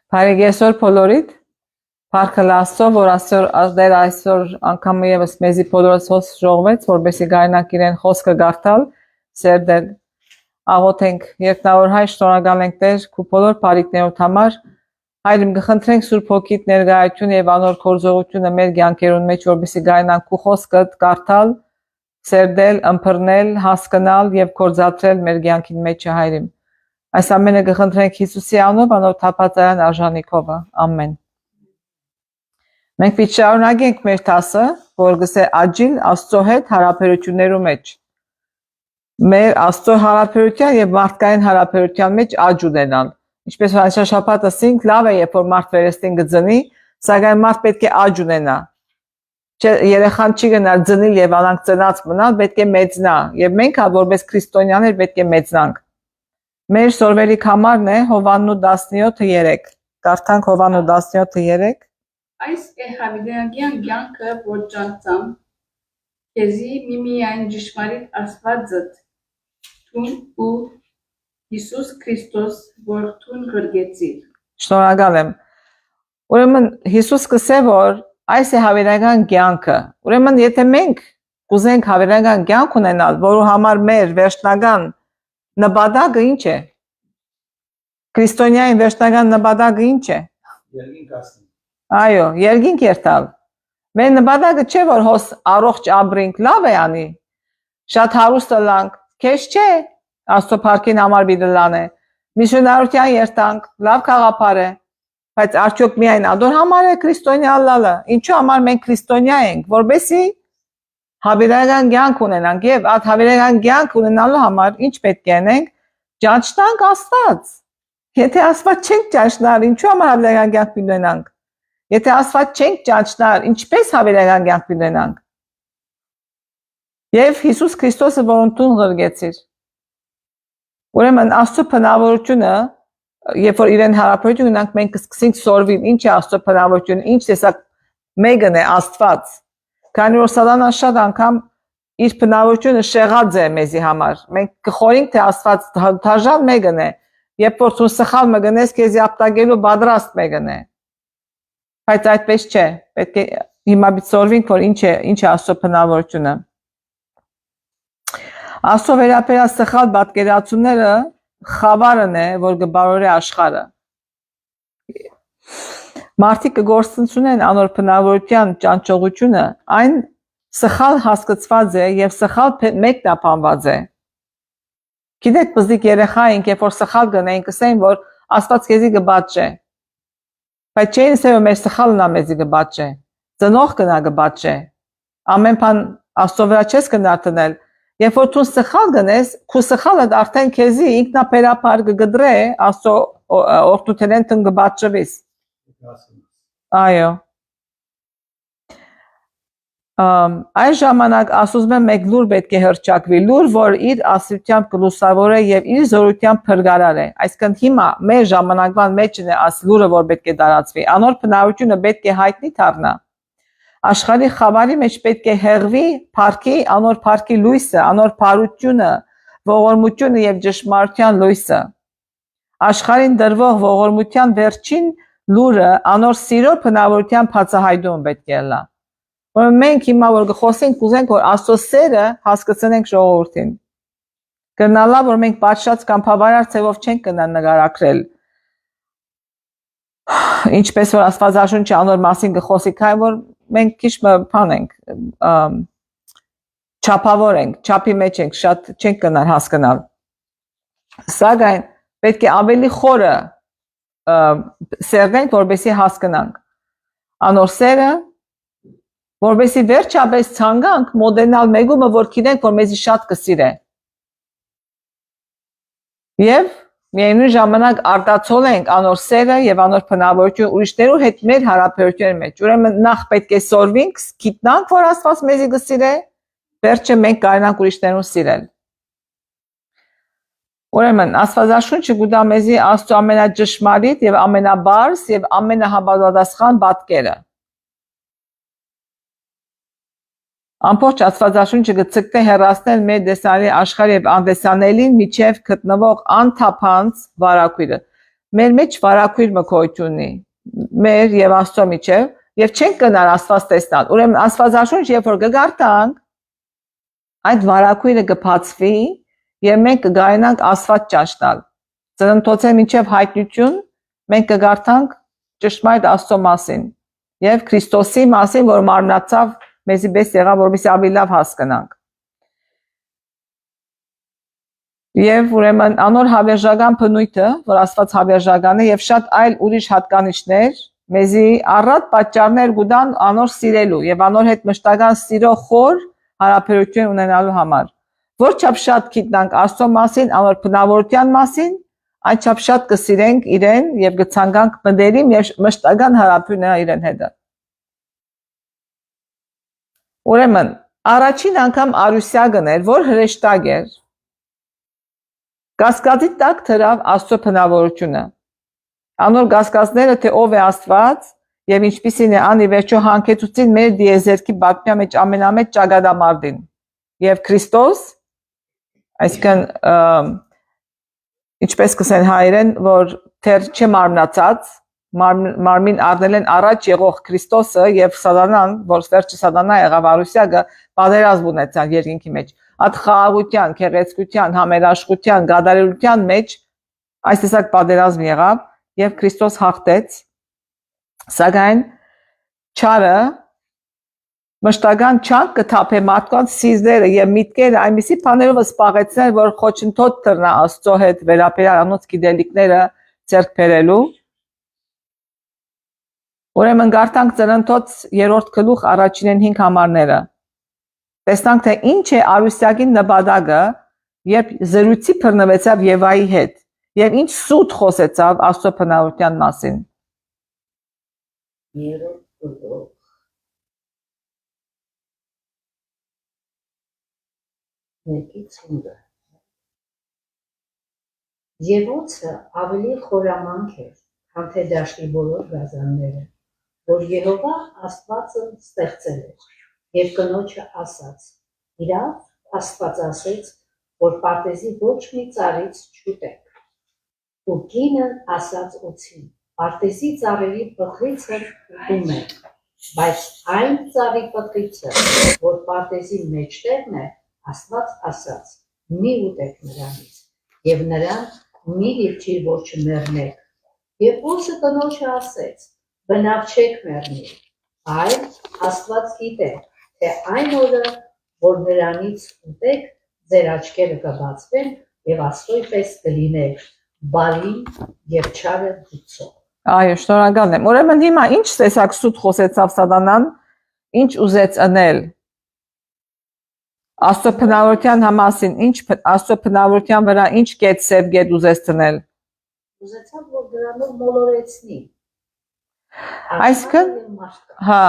Բարեգեսոր բոլորիդ, Փառքել Աստծո, որ Աստծո այսօր անգամ ևս մեզի բոլորս հոս ժողվեց, որպեսզի գայնանք իրեն խոսքը գարտալ, սերդել, աղոթենք, երկնավոր Հայր, շնորհակալ ենք Տեր, քու բոլոր բարիքներոդ համար, Հայր իմ կխնդրենք Սուրբ Հոգիդ ներկայություն եւ անոր գործողությունը մեր կյանքերուն մեջ, որպեսզի գայնանք քու խոսքը գարտալ, սերդել, ըմբռնել, հասկանալ եւ գործադրել մեր կյանքին մեջ, Հայր իմ։ Այս ամենը կխնդրենք Հիսուսի անունով, անոր թափածարան արժանիքով, ամեն։ Մենք պիտի շարունակենք մեր դասը, որ գսե աջիլ Աստծո հետ հարաբերություններու մեջ։ Մեր Աստծո հարաբերության եւ մարդկային հարաբերության մեջ աճ ունենալ։ Ինչպես որ շաբաթ ասինք, լավ է, երբ որ մարդ վերստին գծնի, սակայն մարդ պետք է աճ ունենա։ Երեխան չի գնալ ծնիլ եւ անանք ծնած մնալ, պետք է մեծնա։ Եվ մենք որպես քրիստոնյաներ պետք է մեծնանք։ Մեր սորվերի համարն է Հովաննու 17:3։ Կարդանք Հովաննու 17:3։ Այս է հավիտենական կյանքը, որ ճանաչամ, քեզի միմիայն ճշմարիտ Աստվածդ, թուն ու Հիսուս Քրիստոս, որ թուն գրգեցիր։ Շնորհակալ եմ։ Ուրեմն Հիսուս կսե որ այս է հավիտենական կյանքը։ Ուրեմն եթե մենք կուզենք հավիտենական կյանք ունենալ, որու համար մեր վերջնական նպատակը ինչ է։ Քրիստոնյայի վերջնական նպատակը ինչ է։ Երկինք ասնի։ Այո, երկինք երթալ։ Մեր նպատակը չէ որ հոս առողջ ամրինք, լավ է անի։ Շատ հարուստ լանք, քեզ չէ։ Աստծո փառքին համար բիդլան է։ Միսիոնարության երթանք, լավ խաղապար է։ Բայց արդյոք միայն ադոր համար է քրիստոնյա լալը։ Ինչու համար մենք քրիստոնյա ենք, որբեսի հավիտենական կյանք ունենանք եւ այդ հավիտենական կյանք ունենալու համար ինչ պետք է անենք։ Ճանչնանք Աստված։ Եթե Աստված չենք ճանչնալ, ինչու համար հավիտենական կյանք ունենանք։ Եթե Աստված չենք ճանչնալ, ինչպես հավիտենական կյանք ունենանք։ Եվ Հիսուս Քրիստոսը որոն տուն գրգեցիր։ Ուրեմն Աստծո բնավորությունը, երբ որ իրեն հարաբերություն ունենք, մենք կսկսենք սորվել, ինչ է Աստծո բնավորությունը, ինչ տեսակ մեկն է Աստված։ Քանի որ Սատանան շատ անգամ իր բնավորությունը շեղած է մեզի համար։ Մենք կխորենք թե Աստված դաժան մեկն է, երբ որ ցուն սխալ մգնես, քեզի ապտակելու պատրաստ մեկն է։ Բայց այդպես չէ, պետք է հիմա բիծորվենք, որ ինչ է Աստծո բնավորությունը։ Աստծո վերաբերյալ սխալ պատկերացումները խավարն է, որ կբարորի աշխարհը։ Մարդիկ կգործունեն անոր բնավորության ճանաչողությունը, այն սխալ հասկացված է եւ սխալ մեկնաբանված է։ Գիտեք, բզիկ երեխա ենք, երբ որ սխալ գնային, կսեն, որ Աստված քեզի կբաճե։ Բայց չէ ինձ որ մեր սխալն ամեզի կբաճե։ Ծնող կնա կբաճե։ Ամեն բան Աստծո վրա չես կնարդնել։ Երբ որ դու սխալ գնես, քու սխալը արդեն քեզի ինքնաբերաբար կգդրե Աստծո օրդութենեն տնգ կբաճվես։ Այո։ Այս ժամանակ ասում եմ մեկ լուր պետք է հրճակվի, լուր, որ իր ասրությամբ կլուսավոր է եւ իր զորությամբ փրկարար է։ Այսինքն հիմա մեր ժամանակվան մեջն է աս լուրը, որ պետք է տարածվի։ Անոր բնավորությունը պետք է հայտնի դառնա։ Աշխարհի խավարի մեջ պետք է հեղվի փառքի, անոր փառքի լույսը, անոր փառությունը, ողորմությունը եւ ճշմարտության լույսը։ Աշխարհին դրվող ողորմության վերջին լուրը անոր սիրո բնավորության բացահայտում պետք է լա։ Որ մենք հիմա որ խոսենք ուզենք որ Աստծո սերը հասկացնենք ժողովրդին։ Գնալա որ մենք պատշաճ կամ բավարար ցևով չենք կնա նկարագրել։ Ինչպես որ Աստվածաշունչը անոր մասին կխոսի, քան որ մենք քիչ բան ենք, չափավոր ենք, չափի մեջ ենք, շատ չենք կնալ հասկանալ։ Սակայն պետք է ավելի խորը սերվենք, որպեսզի հասկանանք։ Անոր սերը որովհետեւ վերջապես ցանկանք մոդենալ մեգումը որ գիտենք որ մեզի շատ կսիրե եւ միևնույն ժամանակ արտացոլենք անոր սերը եւ անոր բնավորությունը ուրիշներու հետ մեր հարաբերությունների մեջ ուրեմն նախ պետք է սորվենք գիտնանք որ Աստված մեզի կսիրե վերջը մենք կարողանանք ուրիշներուն սիրել ուրեմն Աստվածաշունչը գուտա մեզի Աստծո ամենաճշմարիտ եւ ամենաբարձ եւ ամենահամապատասխան պատկերը Ամբողջ Աստվածաշունչը գծկտե հեռացնել մեր դեսանի աշխարհի եւ անդեսանելին միջև գտնվող անթափանց վարակույրը։ մեր մեջ վարակույր մկոյություն ունի, մեր եւ Աստծո միջեւ, եւ չենք գնալ Աստված տեսնալ։ Ուրեմն Աստվածաշունչ երբ որ կգարտանք, այդ վարակույրը կբացվի եւ մենք կգայնանք Աստված ճաշտալ։ Ծննդոցի միջև հայտնություն մենք կգարտանք ճշմարիտ Աստծո մասին եւ Քրիստոսի մասին, որ մարմնացավ մեզի պես եղավ, որովհետեւ ավելի լավ հասկանանք։ Եվ ուրեմն անոր հավերժական բնույթը, որ Աստված հավերժական է եւ շատ այլ ուրիշ հատկանիշներ, մեզի առատ պատճառներ կուտան անոր սիրելու եւ անոր հետ մշտական սիրո խոր հարաբերություն ունենալու համար։ Որչափ շատ գիտնանք Աստծո մասին, անոր բնավորության մասին, այնչափ շատ կսիրենք իրեն եւ կցանկանք մտերիմ եւ մշտական հարաբերություն իրեն հետ։ Ուրեմն առաջին անգամ Արուսյակն էր, որ հրեշտակ էր։ Կասկածի տակ դրավ Աստծո բնավորությունը։ Անոր կասկածները թե ով է Աստված եւ ինչպիսին է անի վերջո հանգեցուցին մեր դիեզերքի բակմյա մեջ ամենամեծ ճակատամարտին։ Եվ Քրիստոս, այսինքն ինչպես կսեն հայերեն, որ թեր չմարմնացած, մարմին առնել են առաջ եղող Քրիստոսը եւ Սատանան, որ վերջը Սատանա եղավ Արուսյակը, պատերազմ ունեցան երկինքի մեջ։ Այդ խաղաղության, քեղեցկության, համերաշխության, գադարելության մեջ այս տեսակ պատերազմ եղավ եւ Քրիստոս հաղթեց, սակայն չարը մշտական չանք կթափե մարդկանց սիրտերը եւ միտքերը այնպիսի բաներով սպաղեցնել, որ խոչընդոտ դառնա Աստծո հետ վերաբերյալ անոնց գիտելիքները ձեռք բերելու։ Ուրեմն գարտանք ծննդոց 3-րդ գլուխ առաջինեն 5 համարները։ Տեսնանք թե ինչ է Արուսյակի նպատակը, երբ զրույցի բռնվեցավ Եվայի հետ, եւ ինչ սուտ խոսեցավ Աստծո բնավորության մասին։ 3-րդ գլուխ Մեկից 5-ը Եվոցը ավելի խորամանկ էր, քան թե դաշտի բոլոր գազանները, որ Եհովա Աստվածը ստեղծել էր, եւ կնոջը ասաց. իրավ Աստված ասեց, որ պարտեզի ոչ մի ծառից չուտեք։ Ու կինը ասաց օձին. պարտեզի ծառերի պղղիցը ուտում է, բայց այն ծառի պղղիցը, որ պարտեզի մեջտեղն է, Աստված ասաց. մի ուտեք նրանից, եւ նրան մի դիպչիր, որ չմեռնեք։ Եվ օձը կնոջը ասեց. բնավ չեք մեռնի, այլ Աստված գիտե, թե այն օրը, որ նրանից ուտեք, ձեր աչքերը կբացվեն եւ Աստծո պես կլինեք, բարին եւ չարը դիցող։ Այո, շնորհակալ եմ։ Ուրեմն հիմա ինչ տեսակ սուտ խոսեցավ Սատանան, ինչ ուզեց անել։ Աստծո բնավորության համասին, ինչ Աստծո բնավորության վրա ինչ կետ սև կետ ուզեց դնել։ Ուզեցավ, որ դրանով մոլորեցնի։ Այսինքն, հա,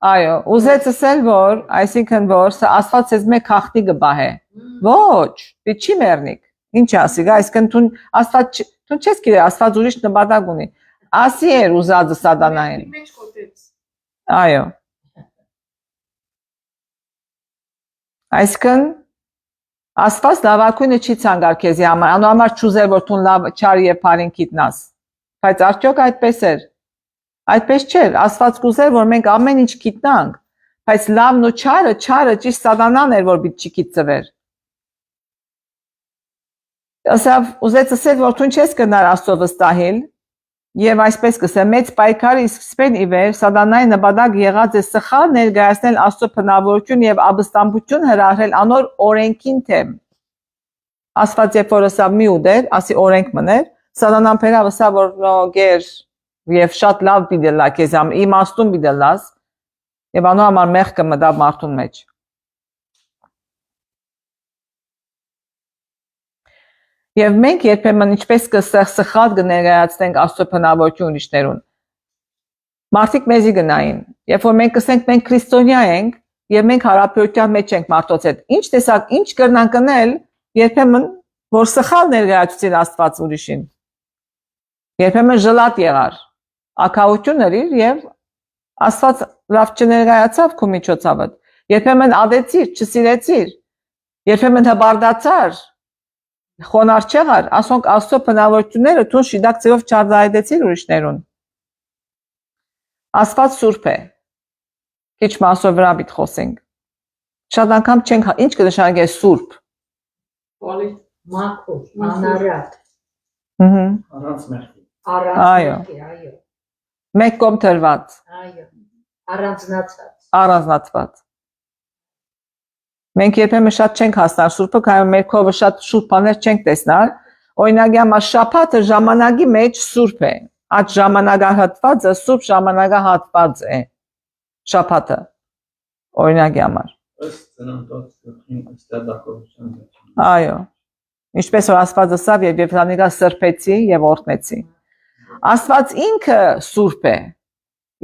այո, ուզեց ասել, որ, այսինքն որ Աստված ես մեկ խախտի կբահե։ Ոչ, չի մեռնիկ։ Ինչ ասի, այսինքն դու Աստված դու չես գիտի, Աստված ուրիշ նպատակ ունի։ Ասի էր ուզածը Սատանային։ Այո։ Այսինքն Աստված լավակույնը չի ցանկալ քեզի համար, անու համար չուզեր որ դու լավ չար եւ բարին գիտնաս։ Բայց արդյոք այդպես էր։ Այդպես չէր, Աստված կուզեր որ մենք ամեն ինչ գիտնանք, բայց լավն ու չարը ճիշտ Սատանան էր որ պիտի չգիտվեր։ Ասավ ուզեց ասել որ դու չես գնար Աստծո վստահել եւ այսպես կսեմ մեծ պայքարի սկսվեն ի վեր Սատանայի նպատակ եղած է սխալ ներկայացնել Աստծո բնավորություն եւ ապստամբություն հրահրել անոր օրենքին թեմ։ Աստված երբ որ ասավ մի ուտեր, ասի օրենք մներ, Սատանան փերավ ասավ որ գեր եւ շատ լավ պիտի լա քեզ ամ իմաստուն պիտի լաս եւ անու համար մեղքը մտավ մարդուն մեջ։ Եվ մենք երբեմն ինչպես կսխալ կներկայացնենք Աստծո բնավորություն ուրիշներուն։ Մարդիկ մեզի գնային, երբ որ մենք կսենք մենք քրիստոնյա ենք եւ մենք հարաբերության մեջ ենք մարդոց հետ։ Ինչ տեսակ, ինչ կրնանք անել, երբեմն որ սխալ ներկայացուցին Աստված ուրիշին։ Երբեմն ժլատ եղար, ակաություն էր եւ Աստված լավ չներկայացավ քո միջոցով։ Երբեմն ադեցիր, չսիրեցիր, երբեմն հբարդացար, խոնար չեղար, ասոնք Աստծո բնավորությունները թուն շիդակ ձևով չարդայեցին ուրիշներուն։ Աստված սուրբ է։ Քիչ մասով վրա բիտ խոսենք։ Շատ անգամ չենք ինչ կնշանակի սուրբ։ Holy. Մաքուր, անարատ, Ահա։ Առանց մեղքի։ այո, Մեկ կողմ դրված, այո, առանձնացած, առանձնացված։ Մենք երբեմն շատ չենք հասնել սուրբը, քանի մեր կողմը շատ շուրջ բաներ չենք տեսնել։ Օրինակ, ամա շաբաթը ժամանակի մեջ սուրբ է։ Այդ ժամանակահատվածը սուրբ ժամանակահատված է։ Շաբաթը։ Օրինակի համար։ Ըստ ծննդոց գլխին ստեղծագործության մեջ։ Այո։ Ինչպես որ Աստված ասավ, եւ Եվրամիկա սրբեցի եւ օրհնեցի։ Աստված ինքը սուրբ է։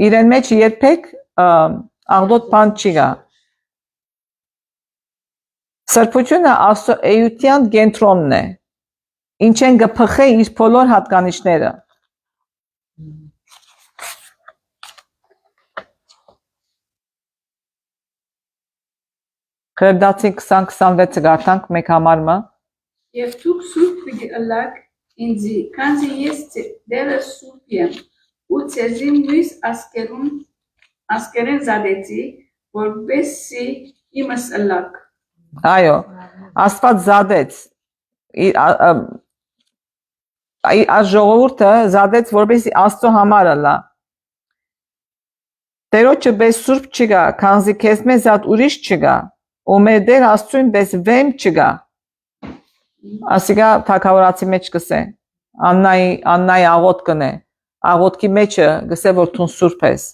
Իրեն մեջ երբեք աղդոտ բան չի գա։ Սրբությունը Աստծո էության կենտրոնն է։ Ինչեն գփխե իր բոլոր հատկանիշները։ Քրդացի 2026-ը գարտանք մեկ համարմա։ Եվ դուք սուրբ պիտի ըլլաք ինձի, քանզի ես դերը սուրբ եմ, ու ցեզի մյուս ասկերեն զադեցի, որպեսզի իմս ըլլաք։ Այո, Աստված զադեց այս ժողովուրդը զադեց որպեսզի Աստծո համար ըլլա։ Տերոջը բես սուրբ չգա, քանզի քեզ մեզ զատ ուրիշ չգա, ու մեր Տեր Աստծուն բես վեմ չգա։ Ասիկա թակավորացի մեջ կսե, Աննայի աղոտ կնե, աղոտքի մեջը գսե որ թուն սուրբ ես։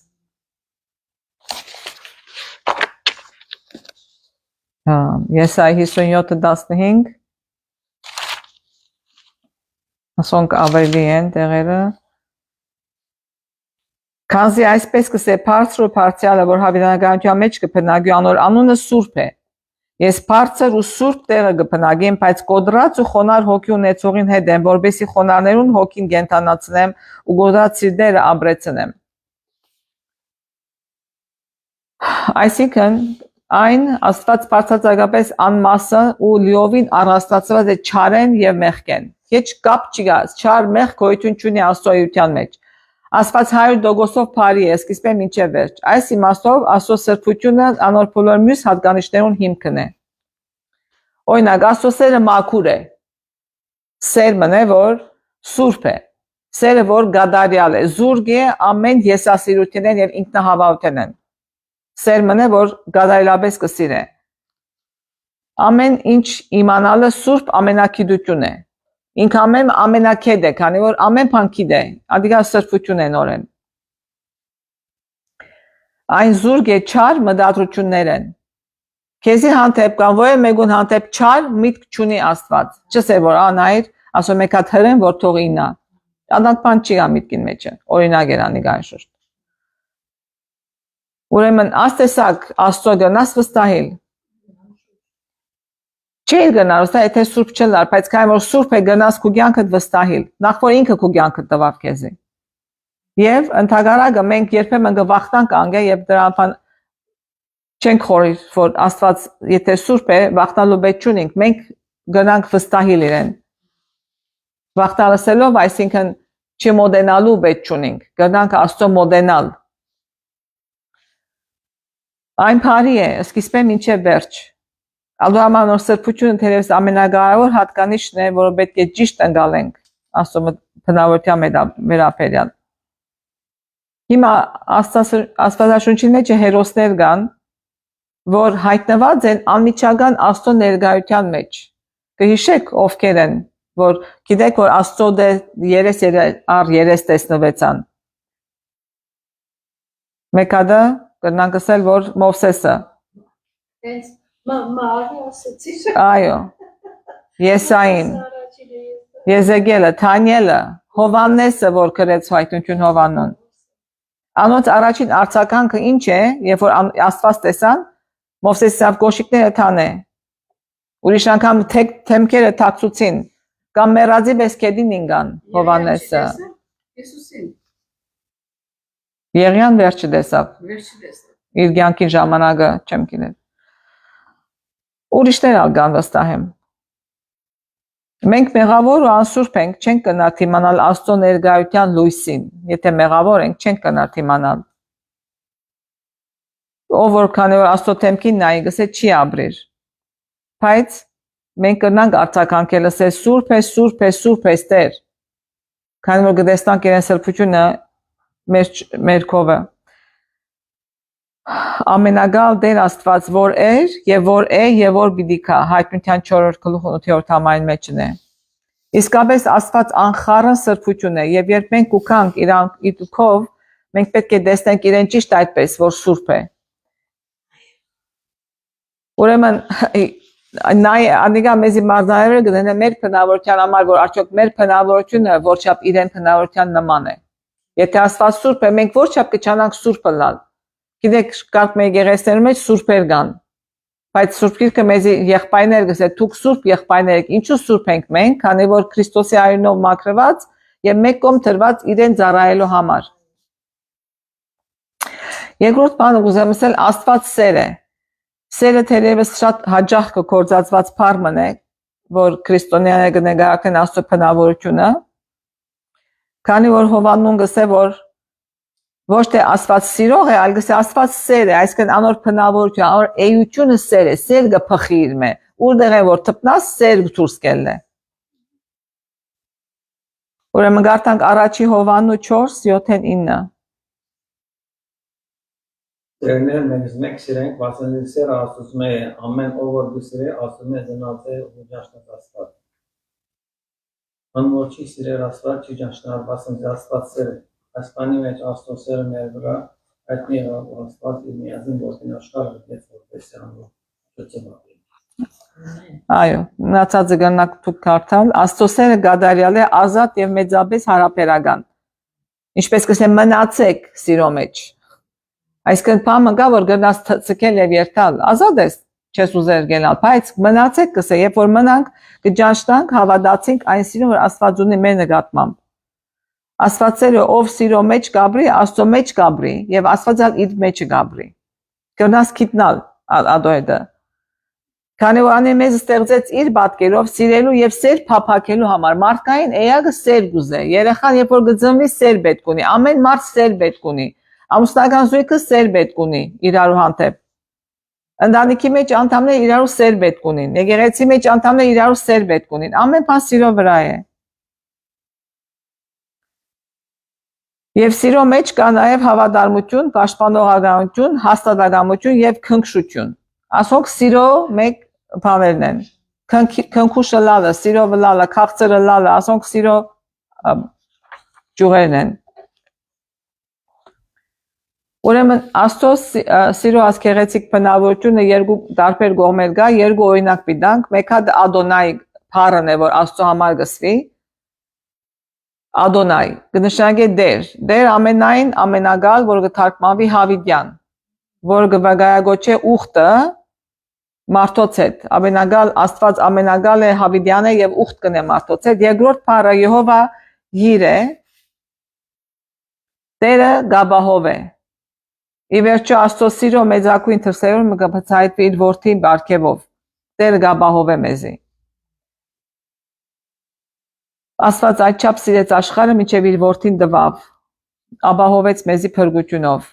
Եսայի 57:15 ասոնք ավելի են տեղերը։ Քանզի այսպես կսե բարձր ու բարձյալը, որ հավիտենականության մեջ կբնակի անոր անունը սուրբ է։ Ես բարձր ու սուրբ տեղը կբնակեմ, բայց կոդրած ու խոնար հոգի ունեցողին հետ եմ, որպեսզի խոնարներուն հոգին կենթանացնեմ ու կոդրած սիրտերը ամրեցնեմ։ Այսինքն այն Աստված բարձրացակապես անմասը ու լիովին առաստացված է չարեն եւ մեղքեն։ Քիչ կապ չկա, չար մեղք գոյություն չունի Աստծո էության մեջ։ Աստված 100% բարի է, սկիզբը մինչև վերջ։ Այս իմաստով Աստծո սրբությունը անոր բոլոր մյուս հատկանիշներուն հիմքն է։ Օրինակ, Աստծո սերը մաքուր է։ Սերմն է, որ սուրբ է։ Սերը, որ գադարյալ է, զուրկ է ամեն եսասիրությունեն եւ ինքնահավատութենեն։ Սերմն է, որ գադարյալապես կսիրե։ Ամեն ինչ իմանալը սուրբ ամենակիդություն է։ Ինքը ամենակեդ է, քանի որ ամեն բան գիտե, ադիգա սրբություն է նորեն։ Այն զուրկ է չար մտադրություններ են։ Քեզի հանդեպ կամ ոչ մեկուն հանդեպ չար միտք չունի Աստված։ Չսե որ անայր, ասում եկա թրեն որ թողինա։ Անդ բան չի գա միտքին մեջը։ Օրինակ էր անի գայշուր։ Ուրեմն աստեսակ Աստծո գնաս վստահել։ Չի գնալ, ոստա եթե սուրբ չլար, բայց քանի որ սուրբ է գնաս քու կյանքդ վստահել, նախ որ ինքը քու կյանքդ տվավ քեզի։ Եվ ընդհանրակը մենք երբեմն գվախտանք անգե եւ դրան չենք խորի, որ Աստված եթե սուրբ է, վախտալու պետք չունենք, մենք գնանք վստահել իրեն։ Վախտալսելով, այսինքն չմոդենալու պետք չունենք, գնանք Աստծո մոդենալ։ Այն բարի է, սկիզբը մինչև վերջ։ Ալուամանոր սրբությունը թերևս ամենակարևոր հատկանիշն է, որը պետք է ճիշտ ընկալենք Աստծո բնավորության վերաբերյալ։ Հիմա Աստվածաշունչի մեջ հերոսներ կան, որ հայտնված են անմիջական Աստծո ներկայության մեջ։ Կհիշեք ովքեր են, որ գիտեք որ Աստծո երես տեսնվեցան։ Մեկը կրնանք ասել որ Մովսեսը։ Հենց Մարի ասեցի։ Այո։ Եսային, Եզեկիելը, Դանիելը, Հովհաննեսը, որ գրեց հայտնություն Հովհաննուն։ Անոնց առաջին արձագանքը ինչ է, երբ որ Աստված տեսան, Մովսեսով կոշիկները թանե։ Ուրիշ անգամ թեմքերը թաքցուցին, կամ մեռածի պես կեդին ինգան Հովհաննեսը։ Հիսուսին։ Եղիան վերջը տեսավ։ Վերջի տեսավ։ Իր կյանքի ժամանակը չեմ գիտեմ։ Ուրիշներ ալ կան վստահեմ։ Մենք մեղավոր ու անսուրբ ենք, չենք կնա թիմանալ Աստծո ներկայության լույսին։ Եթե մեղավոր ենք, չենք կնա թիմանալ։ Ով որ քանի որ Աստծո թեմքին նայի, գսե չի ապրիր։ Բայց մենք կնանք արձագանքել, ասել սուրբ է, սուրբ է, սուրբ է Տեր։ Քանի որ գտեսնանք իրեն սրբությունը մեր կողը։ Ամենագալ Տեր Աստված որ էր եւ որ է եւ որ պիտի կա Հայտնության 4-րդ գլուխ 8-րդ համային մեջն է։ Իսկապես Աստված անխառն սրբություն է եւ երբ մենք ուքանք իրան իտուքով մենք պետք է տեսնենք իրեն ճիշտ այդպես որ սուրբ է։ Ուրեմն նայ անիգա մեզի մարզայերը գտնեն մեր բնավորության համար որ արդյոք մեր բնավորությունը որչափ իրեն բնավորության նման է։ Եթե Աստված սուրբ է մենք որչափ կչանանք սուրբ լալ։ Գիտեք, կարդ մեր եկեղեցիներում մեջ սուրբեր կան, բայց սուրբ գիրքը մեզի եղբայրներ գսե, դուք սուրբ եղբայրներ եք, ինչու սուրբ ենք մենք, քանի որ Քրիստոսի արյունով մաքրված եւ մեկ կողմ դրված իրեն ծառայելու համար։ Երկրորդ բանը ուզեմ ասել, Աստված սեր է։ Սերը թերևս շատ հաճախ կգործածված բառն է, որ քրիստոնյաները կներկայացնեն Աստծո բնավորությունը, քանի որ Հովաննուն գսե, որ ոչ թե Աստված սիրող է, այլ գսե Աստված սեր է, այսինքն անոր բնավորությունը, անոր էությունը սեր է, սեր գփխի իր մե, որտեղ է որ թփնաս սեր դուրս կելն է։ Ուրեմն գարտանք առաջի Հովաննու 4:7-9։ Սերներ մենք մեկ սիրենք, վասն սերը Աստծո է, ամեն ով որ գսիրե Աստծո է դնած է ու ճաշնած Աստված։ Ան որ չի սիրեր Աստված, չի ճաշնալ, վասն Աստված սեր է։ Այսպանի մեջ Աստծո սերը մեր վրա այդ մի Աստված իր միազին որդին աշխարհը դեց որպես անոր ծծմբի։ Այո, մնացածը գնանք դուք կարդալ, Աստծո սերը գադարյալ է ազատ եւ մեծապես հարաբերական։ Ինչպես կսեմ մնացեք սիրո մեջ։ Այսինքն բամը գա որ գնաց ցկել եւ երթալ, ազատ ես, չես ուզեր գնալ, բայց մնացեք կսե, երբ որ մնանք կճաշտանք, հավատացինք այն սիրուն որ Աստված ունի մեր նկատմամբ։ Աստվածերը ով սիրո մեջ գաբրի, Աստծո մեջ գաբրի եւ Աստվածալ իր մեջը գաբրի։ Գնաց գիտնալ ադոյդը։ Քանի որ անի մեզ ստեղծեց իր պատկերով սիրելու եւ սեր փափակելու համար, մարդկային էակը սեր գուզե, երեխան երբ որ գծնվի սեր պետք ունի, ամեն մարդ սեր պետք ունի, ամուսնական զույգը սեր պետք ունի իրարու հանդեպ։ Ընտանիքի մեջ անդամները իրարու սեր պետք ունին, եկեղեցի մեջ անդամները իրարու սեր պետք ունին, ամեն բան սիրո վրա է։ Եվ սիրո մեջ կա նաև հավատարմություն, պաշտպանողականություն, հաստատակամություն եւ քնքշություն։ Ասոնք սիրո մեկ բաներն են։ Քնքուշը լալը, սիրո վլալը, քաղցրը լալը, ասոնք սիրո ճյուղերն են։ Ուրեմն Աստծո սիրո ասկեղեցիկ բնավորությունը երկու տարբեր կողմեր կա, երկու օրինակ պիտանք, մեկը Ադոնայ բառն է, որ Աստծո համար գսվի։ Ադոնայ, կնշանակի դեր ամենայն ամենագալ, որ կթարգմանվի Հավիդյան, որ կվագայագոչե ուխտը մարդոց հետ, ամենագալ Աստված ամենագալ է Հավիդյան է եւ ուխտ կնե մարդոց հետ, երկրորդ բառը Եհովա Յիր է, Տերը Գաբահով է։ Ի վերջո Աստծո սիրո մեծակույն թրսերում կբացահայտվի իր որդի բարգեւով, Տերը Գաբահով է մեզի։ Աստված այդչափ սիրեց աշխարհը, մինչև իր որդին տվավ, ապահովեց մեզի փրկությունով։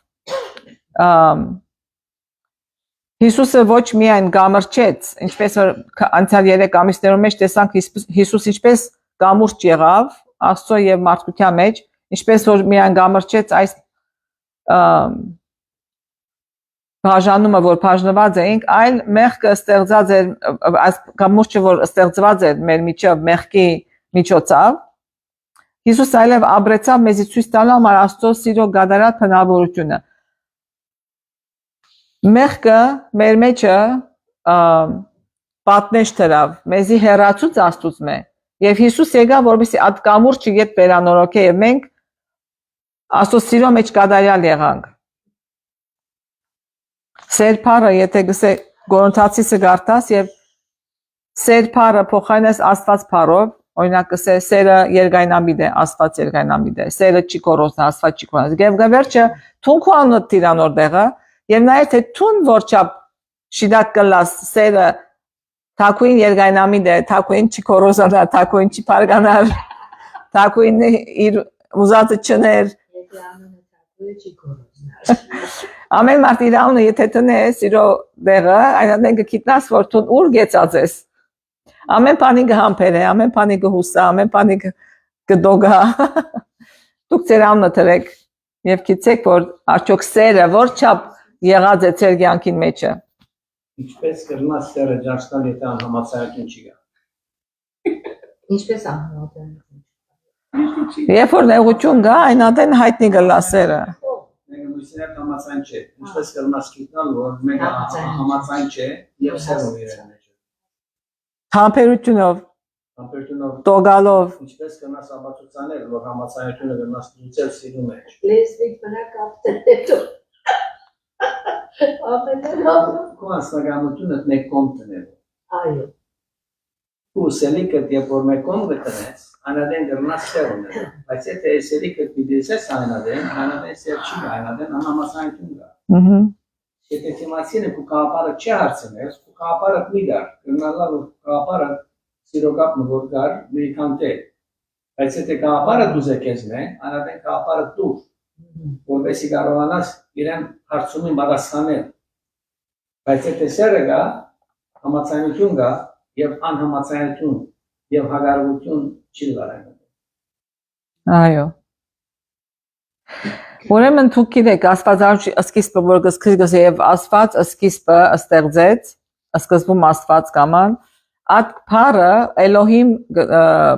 Հիսուսը ոչ միայն կամրջեց, ինչպես որ անցյալ 3 ամիսներում մեջ տեսանք Հիսուս ինչպես կամուրջ եղավ Աստծո եւ մարդկության մեջ, ինչպես որ միայն կամրջեց այս բաժանումը, որ բաժնված էինք, այլ մեղքը ստեղծած էր, այս կամուրջը որ ստեղծված էր մեր միջով մեղքի միջոցով, Հիսուս այլև ապրեցավ մեզի ցույց տալու համար Աստծո սիրո գադարած բնավորությունը։ Մեղքը մեր մեջը պատնեշ դրավ, մեզի հեռացուց Աստծուց մե, եւ Հիսուս եկավ, որովհետեւ այդ կամուրջը իդ վերանորոգե եւ մենք Աստծո սիրո մեջ գադարյալ եղանք։ Սեր փառը, եթե գսե Գորընթացիցը գարտաս եւ սեր փառը փոխանես Աստված փառով, օրինակ գսե սերը երգայնամիտ է, Աստված երգայնամիտ է, սերը չի կորոսն, Աստված չի կորոսն։ Եվ վերջը թունքու անոտ տիրանոր դեղը եւ նաեւ թե թուն որչապ շիդակ կլաս սերը Թակուին երգայնամիտ է, թակուին չի կորոզանա, թակուին չի պարգանար, թակուին իր ուզածը չներ։ Եթե անունը թակուի չի կորոզնար։ Ամեն մարդ իր անունը եթե տնե սիրո դեղը, այնադեն կգիտնաս, որ տուն ուր գեցած ես։ Ամեն բանի կհամբեր է, ամեն բանի կհուսա, ամեն բանի կդոգա։ Դուք ձեր անունը թրեք եւ գիտեք, որ արդյոք սերը որչափ եղած է ձեր կյանքին մեջը։ Ինչպես կրնա սերը ջաշտալ, եթե անհամացայություն չի գա։ Ինչպես անհատը։ Երբ որ նեղություն գա, այնադեն հայտնի գլա սերը։ Մեկը մյուսի հետ համացայն չէ։ Ինչպես կրնա սկիտնալ, որ մեկը համացայն չէ եւ սերը ունի իր մեջ։ Համբերությունով, Համբերությունով տոգալով, ինչպես կրնաս ապացուցանել, որ համացայությունը կրնաս լուծել սիրու մեջ։ Լեզվիկ վրա կապտել հետո։ Ամենալավ։ Քո ասնագամությունը մեկ կողմ տնել։ Այո։ Ու սելիկը երբ որ մեկ կողմ գտնես, անադեն կրնաս սեր ունել։ Բայց եթե սելիկը դիդեսես անադեն սեր չի գա, անադեն անհամացայություն գա։ ըհը։ Եթե թիմացինը քո կապարը չի հարցնես, քո կապարը մի դար, կրնալա որ կապարը սիրոկապը որ գար մի կանտե։ Բայց եթե կապարը դուզե քեզնե, անադեն կապարը դու, որովհետեւ կարողանաս իրեն հարցումին պատասխանել։ Բայց եթե սերը գա, համացայություն գա եւ անհամացայություն եւ հագարություն չի լարել։ Այո։ Ուրեմն դուք գիտեք, Աստվածաշունչի սկիզբը որ գսկրիգս եւ Աստված սկիզբը ստեղծեց, սկզբում Աստված կաման, այդ բառը Էլոհիմ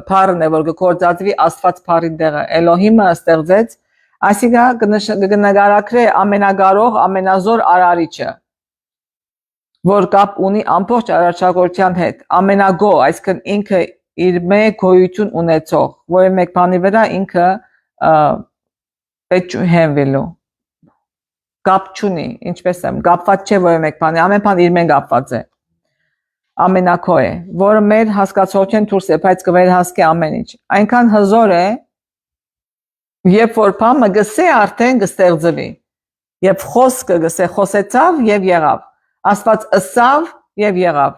բառն է, որ գործածվի Աստված բառի դերը։ Էլոհիմը ստեղծեց, այսինքն կնկարագրե ամենագարող, ամենազոր արարիչը, որ կապ ունի ամբողջ արարչագործության հետ, ամենագո, այսինքն ինքը իր մեկ գոյություն ունեցող, որը մեկ բանի վրա ինքը պետք է հենվելու։ Կապ չունի, ինչպես եմ, կապված չէ որը մեկ բանի, ամեն բան իր մեն կապված է։ Ամենակո է, որը մեր հասկացողության դուրս է, բայց կվերահասկի ամեն ինչ։ Այնքան հզոր է, երբ որ բանը գսե արդեն կստեղծվի։ Երբ խոսքը գսե խոսեցավ եւ եղավ։ Աստված ըսավ եւ եղավ։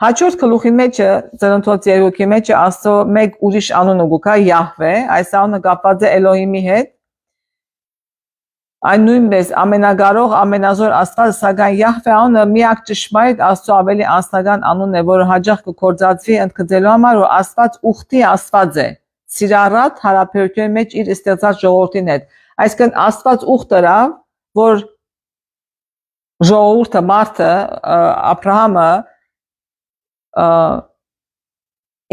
Հաջորդ գլուխի մեջը, ծննդոց երկուքի մեջը Աստծո մեկ ուրիշ անունը գուկա Յահվե, այս անունը կապված է Էլոհիմի հետ։ Այն նույնպես ամենագարող, ամենազոր Աստված, սակայն Յահվե անունը միակ ճշմարիտ Աստծո ավելի անձնական անունն է, որը հաջող կգործածվի ընդգծելու համար, որ Աստված ուխտի Աստված է, սիրառատ հարաբերության մեջ իր ստեղծած ժողովրդին հետ։ Այսինքն Աստված ուխտ դրավ, որ ժողովուրդը, մարդը, Աբրահամը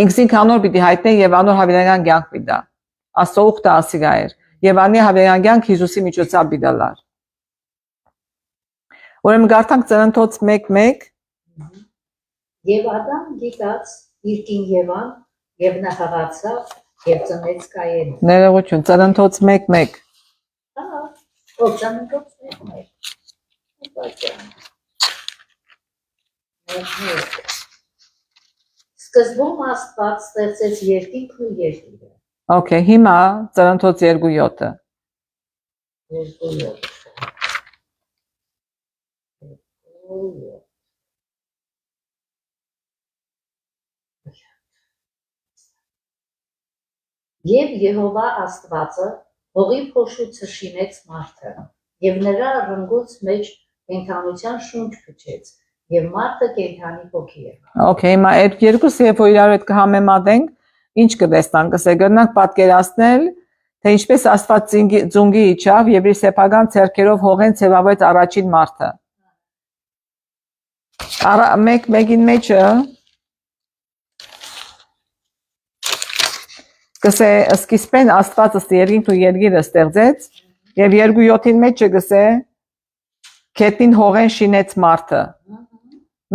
ինքսին անոր պիտի հայտնե եւ անոր հավերական կյանք պիտի։ Աստծո ուխտը ասիգա էր։ Եվ անի հավերական կյանք Հիսուսի միջոցով պիտի լար։ Ուրեմն գարտանք ծննդոց 1:1 Եվ Ադամ գիտած իր կին Եվան եւ նա հղացավ եւ ծնեց Կայենին։ Ներողություն, ծննդոց 1:1 Ահա, ո՞վ ծննդոց 1:1 Սկզբում Աստված ստեղծեց երկինքն ու երկիրը։ Okay, հիմա ծննդոց 2:7 Եվ Եհովա Աստվածը հողի փոշուցը շինեց մարդը, եւ նրա ռնգոց մեջ կենդանության շունչ փչեց, եւ մարդը կենդանի հոգի եղավ։ Okay, հիմա այդ երկուսը երբ որ իրար հետ կհամեմատենք, ինչ կտեսնանք, կգնանք պատկերացնել, թե ինչպես Աստված ծունգի իջավ եւ իր սեփական ցերկերով հողեն ցեվավեց առաջին մարդը։ Մեկին մեջը կսե սկիզբեն Աստված ըստ երկինքն ու երկիրը ստեղծեց եւ 2:7-ին մեջը կսե քետնին հողեն շինեց մարդը։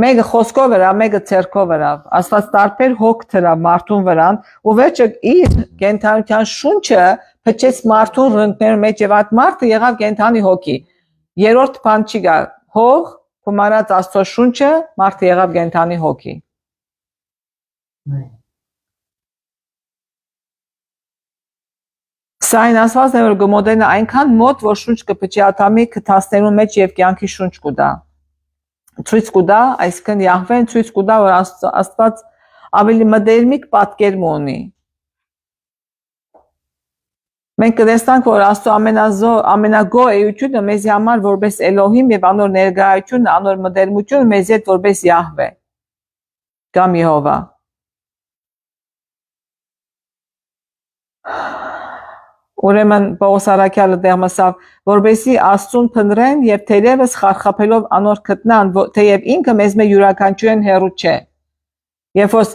Մեկը խոսքով վրա, մեկը ցերկով վրա։ Աստված տարբեր հոգ դրավ մարդուն վրան ու վերջը իր կենթանության շունչը փչեց մարդուն ռնկներում մեջ եւ այդ մարդը եղավ կենթանի հոգի։ Երրորդ բան չի գա։ Հող, գումարած Աստծո շունչը, մարդը եղավ կենթանի հոգի։ Սա այն ասվածն է, որ գմոդենը այնքան մոտ, որ շունչ կփչի ատամի կթասներու մեջ եւ կյանքի շունչ կուտա։ ցույց կտա, այսինքն Յահվեն ցույց կտա, որ Աստված ավելի մտերմիկ պատկերմ ունի։ Մենք կտեսնանք, որ Աստծո ամենագոհ էությունը մեզի համար որպես Էլոհիմ եւ անոր ներկայությունը, անոր մտերմությունը մեզի հետ որպես Յահվե կամ Եհովա։ Ուրեմն Պողոս Արաքյալը դերմասավ, որբեսի Աստծուն փնրեն եւ թերևս խարխափելով անոր գտնան, թեև ինքը մեզ մե յուրաքանչյուրեն հերու չէ։ Երբ որ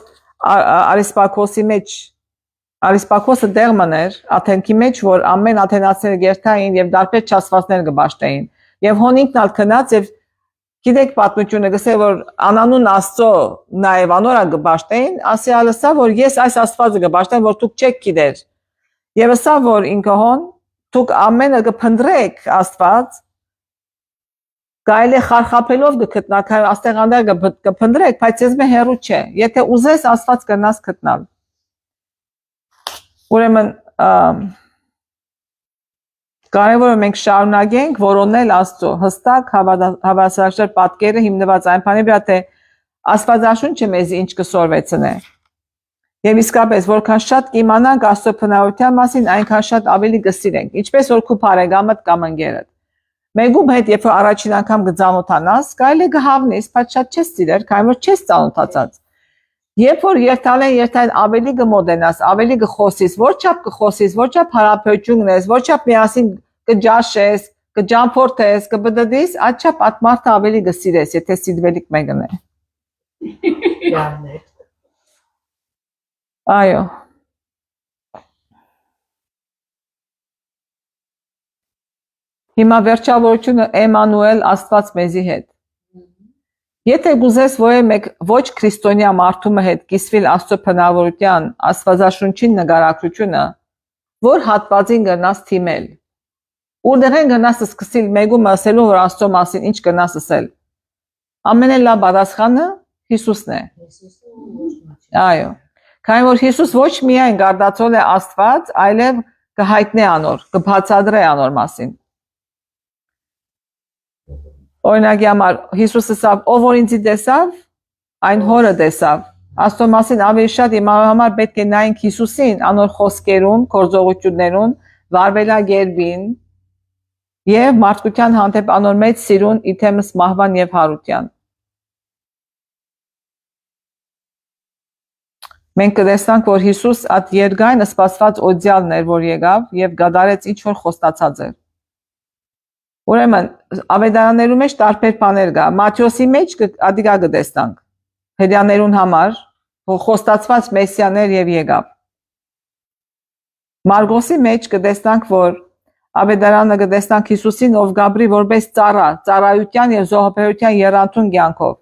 Արիսպակոսը դերմաներ Աթենքի մեջ, որ ամեն աթենացիները գերտային եւ դարբեր չասվածներ կբաշտեին։ Եվ հոնինքն ալ քնած եւ գիտեք պատմությունը գսե որ անանուն Աստծո նաեւ անորա կբաշտեին, ասյալը սա որ ես այս Աստվածը կբաշտեմ, որ դուք չեք գիտեր։ Եվ սա որ ինքը հոն դուք ամենը կփնտրեք Աստված գայլե խարխափելով կգտնակ աստեղ անդեր կփնտրեք, բայց ես մե հերու չէ։ Եթե ուզես Աստված կնաս գտնալ։ Ուրեմն կարևորը մենք շարունակենք որոնել Աստծո հստակ հավասարաչար պատկերը հիմնված այն բանի վրա թե Աստվածաշունչը մեզ ինչ կսորվեցնե։ Եվ իսկապես որքան շատ կիմանանք Աստծո փնայության մասին, այնքան շատ ավելի կսիրենք, ինչպես որ քու բարեկամդ կամ ընկերդ։ Մեկում հետ երբ որ առաջին անգամ կծանոթանաս, կարելի է կհավնես, բայց շատ չես սիրեր, քանի որ չես ծանոթացած։ Երբ որ երթալեն ավելի կմոտենաս, ավելի կխոսես, որչափ կխոսես, որչափ հարաբերություն ունես, որչափ միասին կջաշես, կջամփորդես, կբդդես, այդչափ այդ մարդը ավելի կսիրես, եթե սիրվելիք մեկն է։ Այո։ Հիմա վերջավորությունը Էմանուել Աստված մեզի հետ։ Եթե գուզես ոչ քրիստոնյա մարդու հետ կիսվել Աստծո փնավորության Աստվածաշունչին նկարագրությունը, որ հատվածին գնաս թիմել։ Ուր գնաս սկսել մեկում ասելու որ Աստծո մասին ինչ գնաս ասել։ Ամենալավ պատասխանը Հիսուսն է։ Այո։ Քանի որ Հիսուս ոչ միայն գարդացել է Աստված, այլև կհայտնի անոր, կբացատրի անոր մասին։ Օրինակի համար Հիսուսը ասավ, ով որ ինձ տեսավ, այն հորը տեսավ։ Աստծո մասին ավելի շատ իմանալու համար պետք է նայենք Հիսուսին, անոր խոսքերուն, գործողություններուն, վարվելագերբին եւ մարդկության հանդեպ անոր մեծ սիրուն իթեմս մահվան եւ հարության։ Մենք կտեսնանք, որ Հիսուս այդ երկայն սպասված օձյալն էր, որ եկավ եւ գադարեց ինչ որ խոստացած էր։ Ուրեմն ավետարաններու մեջ տարբեր բաներ կա։ Մատթեոսի մեջ ադիգա կտեսնանք։ Հրեաներուն համար խոստացված մեսիաներ եւ եկավ։ Մարգոսի մեջ կտեսնանք, որ ավետարանը կտեսնանք Հիսուսին, ով գաբրի որպես ծառայության եւ զոհաբերության եռանդուն կյանքով։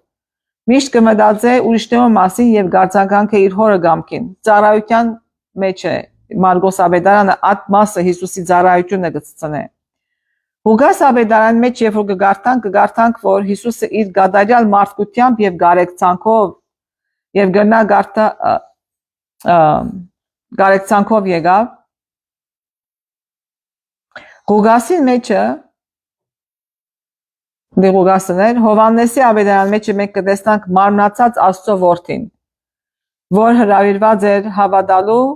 Միշտ կմտածե ուրիշներու մասին եւ գարձականքը իր հորը գամքին։ Ծառայության մեջ է Մարգոս ավետարանը այդ մասը Հիսուսի ծառայությունը կցցնե։ Հուգաս ավետարան մեջ երբ որ կգարտանք, որ Հիսուսը իր գադարյալ մարդկությամբ եւ գարեկցանքով եւ գնա գարեկցանքով եկավ։ Հուգասի մեջը Դեղուգասներ Հովաննեսի ավետարան մեջ մենք կտեսնանք մարմնացած Աստծո որդին, որ հրավիրված էր հավատալու,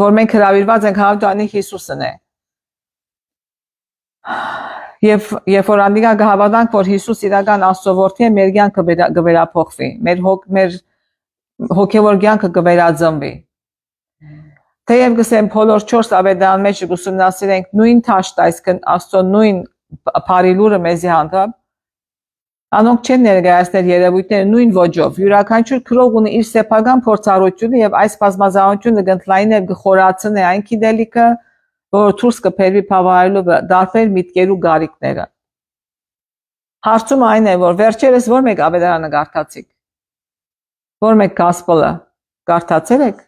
որ մենք հրավիրված ենք հավատալու Հիսուսն է։ Երբ որ անդիգա կհավատանք, որ Հիսուս իրական Աստծո որդին է, մեր կյանքը կվերափոխվի, մեր հոգևոր կյանքը կվերածնվի։ Թեև գսեմ բոլոր 4 ավետարան մեջ ուսումնասիրենք նույն թաշտ, այսինքն Աստծո նույն Փարիլուրը մեզի հանդեպ անոնք չեն ներկայացնել երևույթները նույն ոճով յուրաքանչյուր քրող ունի իր սեփական փորձառությունը եւ այս բազմազանությունը կընդլայնի եւ կխորացնի այն գիտելիքը որ դուրս կբերվի բավարարելու դարբեր միտքերու գարիկները հարցումը այն է որ վերջերս որ մեկ ավետարանը կարդացիք որ մեկ գասպելը կարդացել եք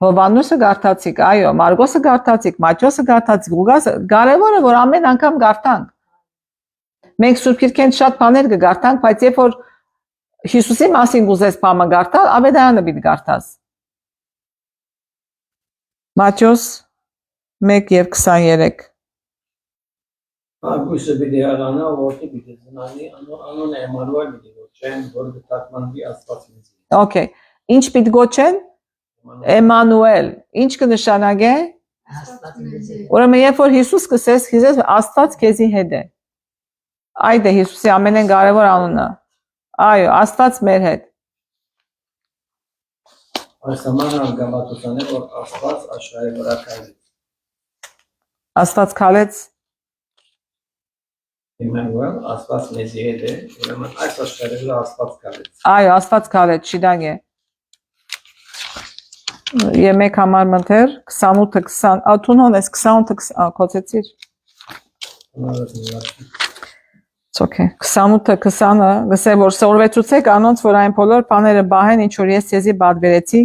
Հովաննոսը կարդացիք, այո, Մարգոսը կարդացիք, Մատթեոսը կարդացիք, Լուկասը, կարևորը որ ամեն անգամ կարդանք։ Մենք Սուրբ Գիրքեն շատ բաներ կգարդանք, բայց երբ որ Հիսուսի մասին գուզես բանը կարդալ, ավետարանը պիտի կարդաս։ Մատթեոս 1:23 Գույսը պիտի եղանա, որտի պիտի զնանի, անուն Էմանուել պիտի գոչեն, որ գտակմանվի Աստված մեզի։ Okay. Ինչ պիտի գոչեն? Էմանուել։ Ինչ կնշանակե? Աստված մեզ է։ Ուրեմն երբ որ Հիսուս կսես, Հիսուս Աստված քեզի հետ է։ Այդ է Հիսուսի ամենեն կարևոր անունը։ Այո, Աստված մեր հետ։ Այս համար գամատուսան է, որ Աստված աշխարհի վրա քայլեց։ Աստված քալեց Էմանուել, Աստված մեզի հետ է, ուրեմն այս աշխարհի վրա Աստված քայլեց։ Այո, Աստված քալեց, շիդագ է։ Եմեկ համար մտեր 28-ը 20, աթունոն ես 28-ը կոծեցիր։ It's okay. 28-ը 20-ը գսե որ սորվեցուցեք անոնց որ այն բոլոր բաները բահեն ինչ որ ես ցեզի բادرեցի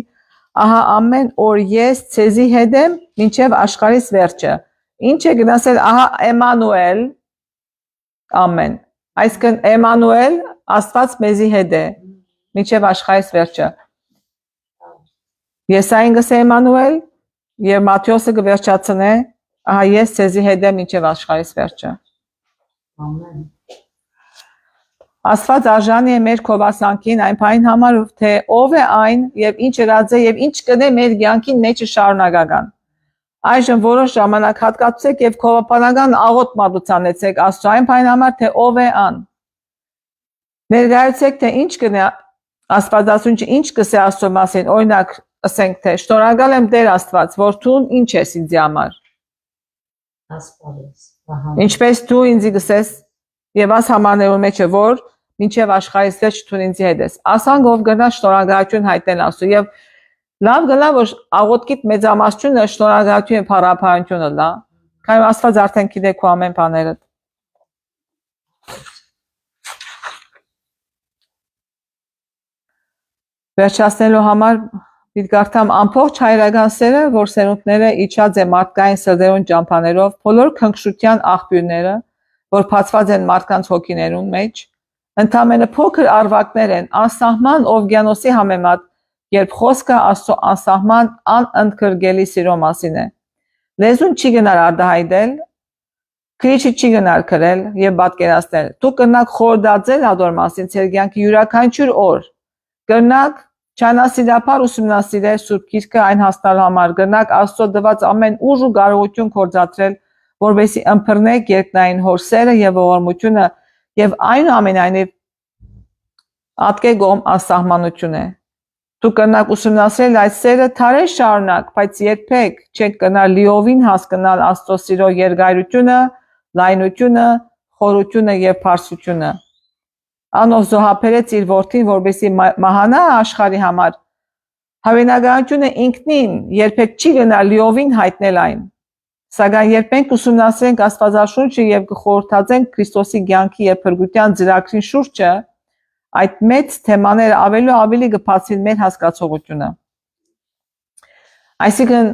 ահա ամեն օր ես ցեզի հետ եմ մինչև աշխարհիս վերջը ինչ է գնացել ահա Էմանուել ամեն այսինքն Էմանուել Աստված մեզի հետ է մինչև աշխարհիս վերջը Եսային գսե Էմանուել եւ Մատթեոսը կվերջացնե ահա ես ցեզի հետ եմ մինչև աշխարհիս վերջը Ամեն։ Աստված արժանի է մեր քովասանքին այն բանին համար թե ով է այն եւ ինչ ըրած է եւ ինչ կնե մեր կյանքին մեջը շարունակական այժմ որոշ ժամանակ հատկացեք եւ քովապանական աղոտ մատուցանեցեք Աստծո այն բանին համար թե ով է ան ներկայացեք թե ինչ կնե Աստվածածունչը ինչ կսե Աստծո մասին օրինակ ասենք թե շնորհակալ եմ Տեր Աստված որ դու ինչ ես ինձ համար Աստված։ ինչպես դու ինձ գսես եւ աս համաներու մեջ է որ մինչև աշխարհից վերջ դու ինձ հետ ես ասանք ով գնա շնորհակալություն հայտնել Աստծո եւ լավ գնա որ աղոթքիդ մեծամասնությունը շնորհակալություն եւ փառաբանությունը լա քանի Աստված արդեն գիտե քո ամեն բաները վերջացնելու համար պիտի կարդամ ամբողջ հայրական սերը որ սերունդները իջած է մարդկային սրտերուն ճամփաներով բոլոր քնքշության աղբյուրները որ բացված են մարդկանց հոգիներուն մեջ ընդամենը փոքր արվակներ են անսահման օվկիանոսի համեմատ երբ խոսքը Աստծո անսահման անընդգրկելի սիրո մասին է լեզուն չի գնար արտահայտել քրիչը չի գնար քրել եւ պատկերացնել դու կնակ խորդածել ադոր մասին ցեր կյանքի յուրաքանչյուր օր կնակ չանասիրապար ուսումնասիրել Սուրբ Գիրքը այն հասնելու համար կնակ Աստծո տված ամեն ուժ ու կարողություն կործացրել որովհետեւ ըմբռնեք երկնային հորսերը եւ ողորմությունը եւ այնուամենայնիվ ատկե գոմ անսահմանություն է դու կնակ ուսումնասիրել այդ սերը թարեր շարունակ բայց երբեք չեք կնալ լիովին հասկանալ Աստծո սիրո երկայրությունը լայնությունը խորությունը եւ բարձրությունը անով զոհաբերեց իր որդին որբեսի մահանա աշխարհի համար հավանականությունը ինքնին երբեք չի գնա լիովին հայտնել այն Սակայն երբ մենք ուսումնասիրենք Աստվածաշունչը եւ կխորհրդածենք Քրիստոսի կյանքի եւ փրկության ծրագրի շուրջը, այդ մեծ թեմաները ավելի կբացին մեր հասկացողությունը։ Այսինքն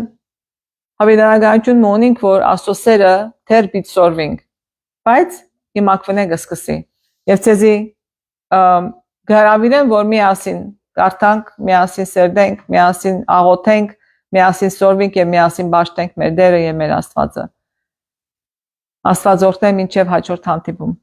հավանականություն ունենք, որ Աստծո սերը դեռ պիտի սորվենք, բայց հիմա կվնենք սկսի։ Եվ ցեզի գարավիրեմ, որ միասին կարդանք, միասին սերդենք, միասին աղոթենք Միասին սորվենք եւ միասին ճաշտենք մեր Տերը եւ մեր Աստվածը։ Աստված օրհնե մինչեւ հաջորդ հանդիպում։